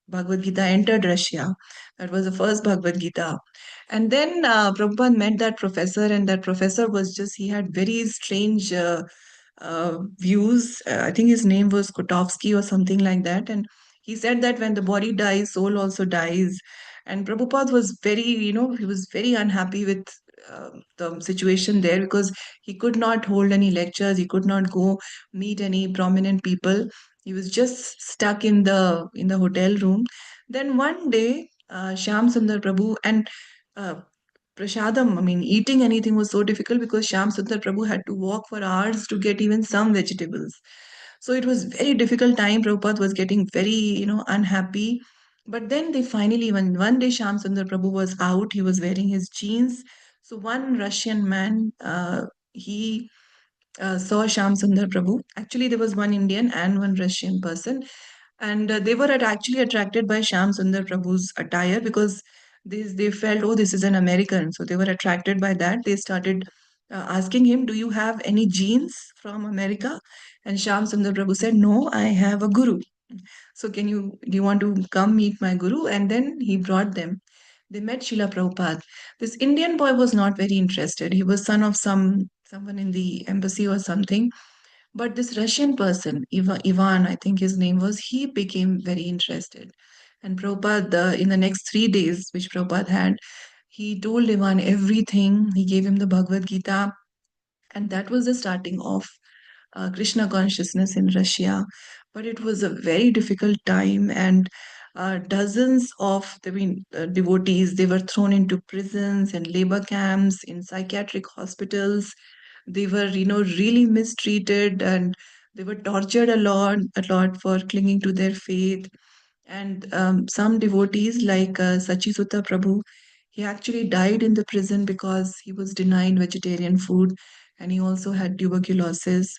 Bhagavad Gita entered Russia. That was the first Bhagavad Gita. And then Prabhupada met that professor, and that professor was just, he had very strange views. I think his name was Kotovsky or something like that. And he said that when the body dies, soul also dies. And Prabhupada was very, he was very unhappy with the situation there because he could not hold any lectures, he could not go meet any prominent people. He was just stuck in the hotel room. Then one day, Shyam Sundar Prabhu and uh, Prashadam, I mean, eating anything was so difficult because Shyam Sundar Prabhu had to walk for hours to get even some vegetables. So it was very difficult time. Prabhupada was getting very, unhappy. But then they finally, when one day Shyam Sundar Prabhu was out, he was wearing his jeans. So one Russian man, he saw Shyam Sundar Prabhu. Actually, there was one Indian and one Russian person, and they were actually attracted by Shyam Sundar Prabhu's attire because they felt, oh, this is an American. So they were attracted by that. They started asking him, "Do you have any genes from America?" And Shyam Sundar Prabhu said, "No, I have a guru. So do you want to come meet my guru?" And then he brought them. They met Srila Prabhupada. This Indian boy was not very interested. He was son of someone in the embassy or something. But this Russian person, Ivan, I think his name was, he became very interested. And Prabhupada, in the next 3 days, which Prabhupada had, he told Ivan everything. He gave him the Bhagavad Gita. And that was the starting of Krishna consciousness in Russia. But it was a very difficult time, and dozens of devotees, they were thrown into prisons and labor camps, in psychiatric hospitals. They were, really mistreated, and they were tortured a lot for clinging to their faith. And some devotees, like Sachi Sutta Prabhu, he actually died in the prison because he was denied vegetarian food, and he also had tuberculosis.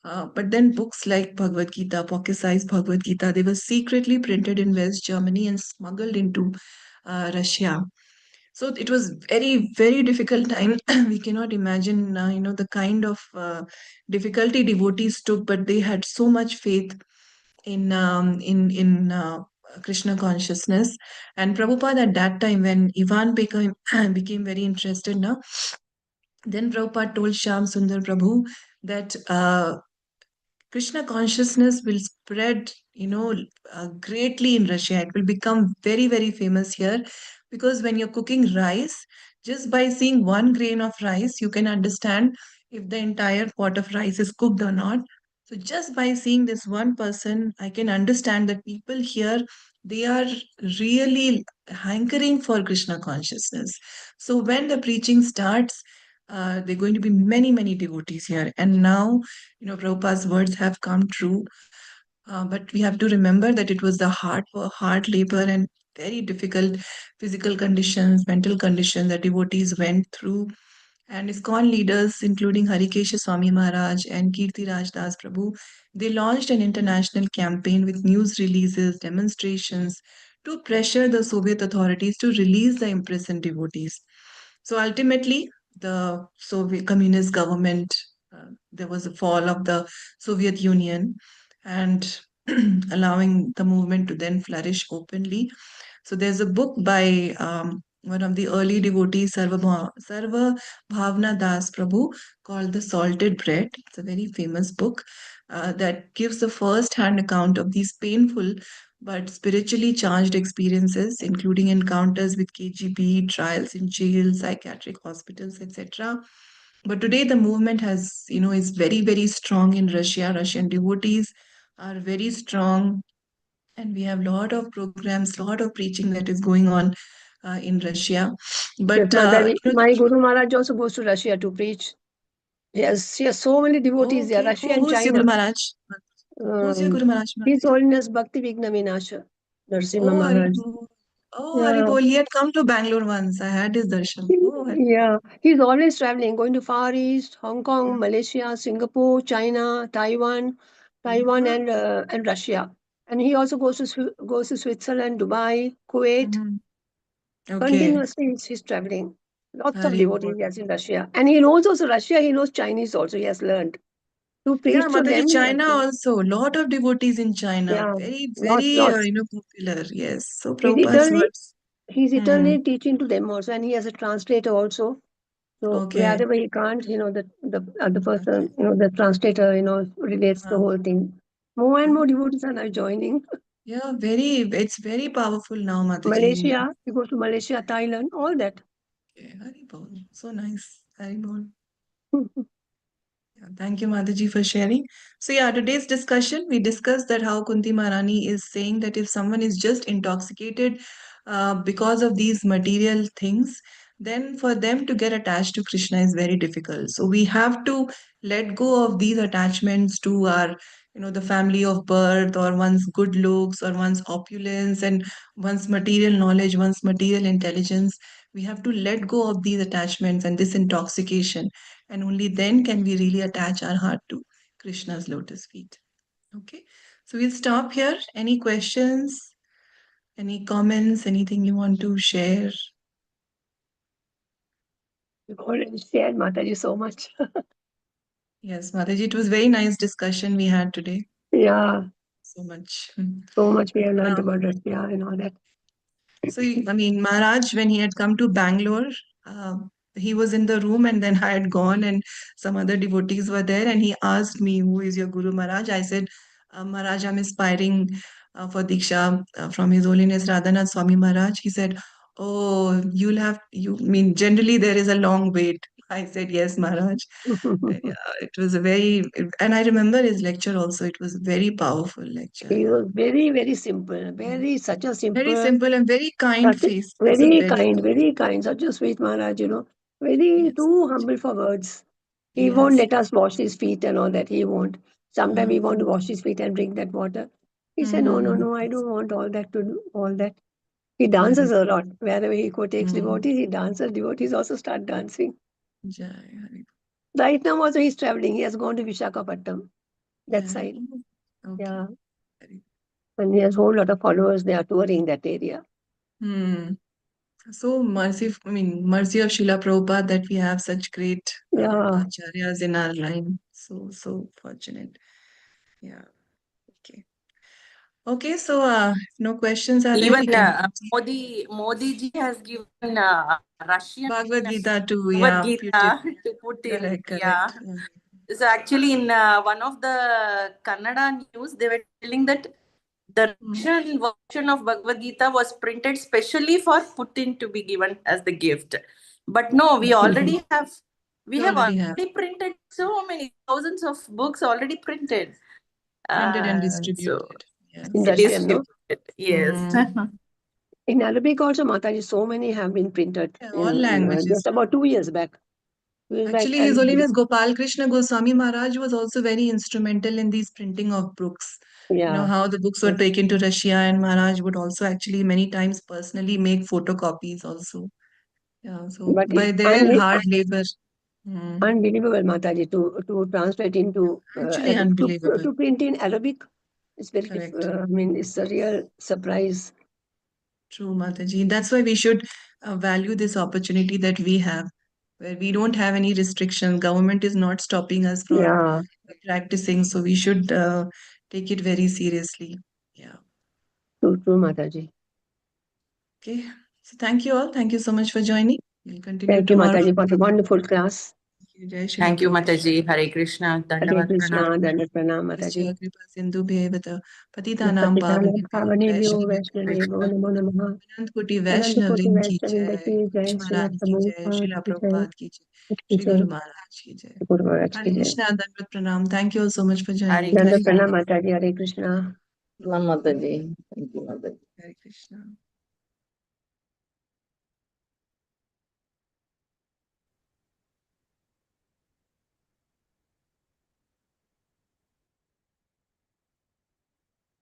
But then books like Bhagavad Gita, pocket-sized Bhagavad Gita, they were secretly printed in West Germany and smuggled into Russia. So it was very, very difficult time. We cannot imagine, the kind of difficulty devotees took, but they had so much faith in Krishna consciousness. And Prabhupada at that time, when Ivan became very interested, now then Prabhupada told Shyam Sundar Prabhu that Krishna consciousness will spread, greatly in Russia. It will become very, very famous here because when you're cooking rice, just by seeing one grain of rice, you can understand if the entire pot of rice is cooked or not. So just by seeing this one person, I can understand that people here, they are really hankering for Krishna consciousness. So when the preaching starts, there are going to be many, many devotees here. And now, Prabhupada's words have come true. But we have to remember that it was the hard labor and very difficult physical conditions, mental conditions that devotees went through. And ISKCON leaders, including Harikesha Swami Maharaj and Kirti Raj Das Prabhu, they launched an international campaign with news releases, demonstrations to pressure the Soviet authorities to release the imprisoned devotees. So ultimately, the Soviet communist government, there was a fall of the Soviet Union and allowing the movement to then flourish openly. So there's a book by one of the early devotees, Sarva Bhavna Das Prabhu, called The Salted Bread. It's a very famous book that gives a first hand account of these painful but spiritually charged experiences, including encounters with KGB, trials in jails, psychiatric hospitals, etc. But today the movement has, is very, very strong in Russia. Russian devotees are very strong, and we have a lot of programs, lot of preaching that is going on in Russia. Yes, But Mataji. My Guru Maharaj also goes to Russia to preach. He has so many devotees there, okay, Russia and who's your Guru China. Maharaj? Who's your Guru Maharaj? His Holiness Bhakti Vigna Vinasha, Narasimha Oh, Maharaj. Haribol. Oh, Yeah. Haribol. He had come to Bangalore once. I had his darshan. Oh, Haribol. Yeah, he's always traveling, going to Far East, Hong Kong, Malaysia, Singapore, China, Taiwan, Yeah. and Russia. And he also goes to Switzerland, Dubai, Kuwait. Mhm. Okay. Continuously, he's traveling. Lots of devotees Haribol. he has in Russia, and he knows also Russia. He knows Chinese also. He has learned to Yeah, preach to Mataji, them. China also. Lot of devotees in China. Yeah, Very, lots, very, lots. popular. Yes. So He's Prabhupada's eternally, words. he's Hmm. eternally teaching to them also, and he has a translator also. So Okay. wherever he can't, the other Okay. person, the translator, relates the Uh, whole thing. More and yeah. more devotees are now joining. Yeah, it's very powerful now, Mataji. Malaysia, he goes to Malaysia, Thailand, all that. Okay, Haribol. So nice. Haribol. Yeah, thank you, Mataji, for sharing. So, yeah, today's discussion, we discussed that how Kunti Maharani is saying that if someone is just intoxicated because of these material things, then for them to get attached to Krishna is very difficult. So, we have to let go of these attachments to our, the family of birth or one's good looks or one's opulence and one's material knowledge, one's material intelligence. We have to let go of these attachments and this intoxication, and only then can we really attach our heart to Krishna's lotus feet. Okay, so we'll stop here. Any questions, any comments, anything you want to share? You've already shared, Mataji, so much. Yes, Mataji, it was very nice discussion we had today. Yeah, So much. so much we have learned Um, about Russia and all that. So, I mean, Maharaj, when he had come to Bangalore, uh, he was in the room and then I had gone and some other devotees were there and he asked me, who is your Guru Maharaj? I said, Maharaj, I'm aspiring for Diksha from His Holiness Radhanath Swami Maharaj. He said, oh, mean, generally there is a long wait. I said, yes, Maharaj. Yeah, it was and I remember his lecture also. It was a very powerful lecture. He was very, very simple, Yeah. such a Very simple, simple and very kind such a, face. It was a very very kind, such a sweet Maharaj, very yes. too humble for words. He won't Yes. let us wash his feet and all that. He won't. Sometimes he want to Mm-hmm. wash his feet and drink that water. He said, no, no, Mm-hmm. no, I don't want all that to do all that. He dances Hari. a lot. Wherever he takes Mm. devotees, he dances. Devotees also start dancing. Jai Hari. Right now also he's traveling. He has gone to Visakhapatnam, that Yeah. side. Okay. Yeah. Hari. And he has a whole lot of followers. They are touring that area. Hmm. So mercy of Srila Prabhupada that we have such great Yeah. acharyas in our line. So, so fortunate. Yeah. Okay. Okay. So, if no questions are there, Even we can Modi ji has given Russian Bhagavad Gita too. Bhagavad Yeah. Beautiful. Gita to put in. Correct. Yeah. Correct. Yeah. So actually, in one of the Kannada news, they were telling that the Mm. Russian version of Bhagavad Gita was printed specially for Putin to be given as the gift. But no, we We have already have already printed so many thousands of books already printed. printed and So distributed. In Yes. it is Russian, no? distributed. Yes. Mm. In Arabic also, Mataji, so many have been printed Yeah, all in languages. just about 2 years back. 2 years back, Actually, His Holiness Gopal Krishna Goswami Maharaj was also very instrumental in these printing of books. Yeah. how the books were taken to Russia, and Maharaj would also actually many times personally make photocopies also. Yeah, so But by it's their hard labor. unbelievable, Mataji, to translate into Actually Arabic, unbelievable. to print in Arabic. It's very Correct. I mean, it's a real surprise. True, Mataji. That's why we should value this opportunity that we have, where we don't have any restriction. Government is not stopping us from Yeah, practicing, so we should take it very seriously. Yeah. true, Mataji. Okay. So thank you all. Thank you so much for joining. We'll continue Thank you, tomorrow. Mataji, for the wonderful class. Jai Shri Thank you, Prabhupada. Mataji. Hare Krishna. Hare Dandavad Krishna, Pranam. Dandat Pranam, Yasya Mataji. kripa sindhu bhevata patitanam Patitana pavanebhyo Pavanebhyo Vaishnavebhyo Vaishnadevo Namo Namaha. अनंत कोटि Ananta वैष्णव Koti वृंद की Vaishnavinda जय ki jai, Krishna Srila महारानी की जय Prabhupada Srila ki jai, Prabhupada की जय ki Shri jai, Guru Maharaj की जय Guru Maharaj हरे ki jai. कृष्णा दंडवत प्रणाम thank you so much for Hare joining Dandat Krishna. Pranam, Mataji. Hare Krishna. Mataji. Thank you, Mataji. Hare Krishna